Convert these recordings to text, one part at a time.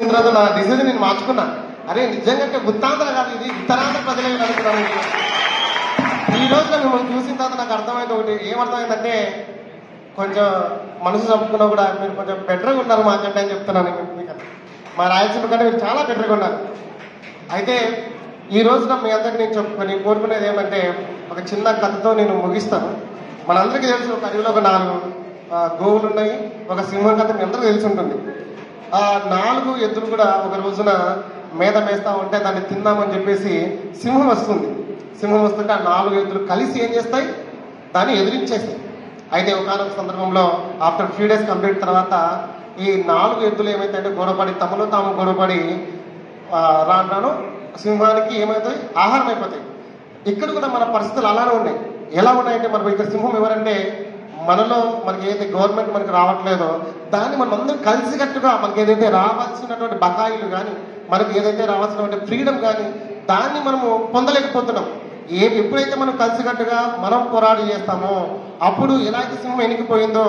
చూసిన తర్వాత నా డిసిజన్ నేను మార్చుకున్నా. అరే నిజంగా ఉత్తాంధ్ర కాదు, ఇది ఉత్తరాంధ్ర ప్రజలే అనుకున్నాను. ఈ రోజున మిమ్మల్ని చూసిన తర్వాత నాకు అర్థమైంది ఒకటి. ఏమర్థమైందంటే కొంచెం మనసు చంపుకున్నా కూడా మీరు కొంచెం బెటర్గా ఉన్నారు మాకంటే అని చెప్తున్నాను. మా రాయలసీమ కంటే మీరు చాలా బెటర్గా ఉన్నారు. అయితే ఈ రోజున మీ అందరికి నేను కోరుకునేది ఏమంటే ఒక చిన్న కథతో నేను ముగిస్తాను. మనందరికీ తెలుసు ఒక అడవిలో ఒక 4 గోవులు ఉన్నాయి, ఒక సింహం కథ మీ అందరికీ తెలిసి ఉంటుంది. ఆ 4 ఎద్దులు కూడా ఒక రోజున మేత మేస్తా ఉంటే దాన్ని తిందామని చెప్పేసి సింహం వస్తుంది. సింహం వస్తుంటే ఆ 4 ఎద్దులు కలిసి ఏం చేస్తాయి, దాన్ని ఎదిరించేస్తాయి. అయితే ఒకనొక సందర్భంలో ఆఫ్టర్ 3 days కంప్లీట్ తర్వాత ఈ 4 ఎద్దులు ఏమైతే గొడవపడి తమలో తాము గొడవపడి రాను సింహానికి ఏమవుతాయి, ఆహారం అయిపోతాయి. ఇక్కడ కూడా మన పరిస్థితులు అలానే ఉన్నాయి. ఎలా ఉన్నాయంటే మనకు ఇక్కడ సింహం ఎవరంటే మనలో మనకి ఏదైతే గవర్నమెంట్ మనకి రావట్లేదో దాన్ని మనం అందరం కలిసికట్టుగా మనకి ఏదైతే రావాల్సినటువంటి బకాయిలు కానీ మనకి ఏదైతే రావాల్సినటువంటి ఫ్రీడమ్ కానీ దాన్ని మనము పొందలేకపోతున్నాం. ఎప్పుడైతే మనం కలిసికట్టుగా మనం పోరాటం చేస్తామో అప్పుడు ఎలా అయితే సింహం ఎనికిపోయిందో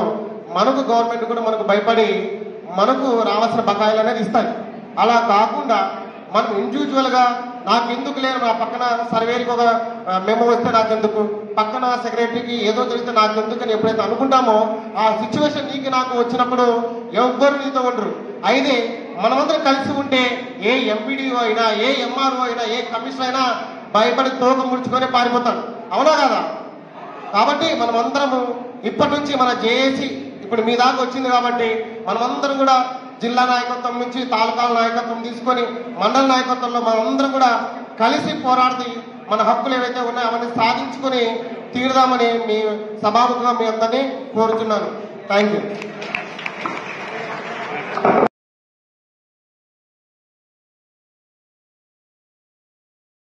మనకు గవర్నమెంట్ కూడా మనకు భయపడి మనకు రావాల్సిన బకాయిలు అనేది ఇస్తాయి. అలా కాకుండా మనం ఇండివిజువల్గా నాకెందుకు లేదు, నా పక్కన సర్వేకి ఒక మెమో వస్తే నాకెందుకు, పక్కన సెక్రటరీకి ఏదో తెలిస్తే నాకెందుకు అని ఎప్పుడైతే అనుకుంటామో ఆ సిచ్యువేషన్ నీకు నాకు వచ్చినప్పుడు ఎవ్వరు నీతో ఉండరు. అయితే మనమందరం కలిసి ఉంటే ఏ ఎంపీడీఓ అయినా, ఏ ఎంఆర్ఓ అయినా, ఏ కమిషనర్ అయినా భయపడి తోక ముడుచుకొని పారిపోతాడు. అవునా కదా? కాబట్టి మనమందరము ఇప్పటి నుంచి మన జేఏసీ ఇప్పుడు మీ దాకా వచ్చింది కాబట్టి మనమందరం కూడా జిల్లా నాయకత్వం నుంచి తాలూకాల నాయకత్వం తీసుకొని మండల నాయకత్వంలో మనందరం కూడా కలిసి పోరాడి మన హక్కులు ఏవైతే ఉన్నాయో అవన్నీ సాధించుకొని తీరుదామని మీ సభాముఖంగా మీ అందరినీ కోరుతున్నాను. Thank you.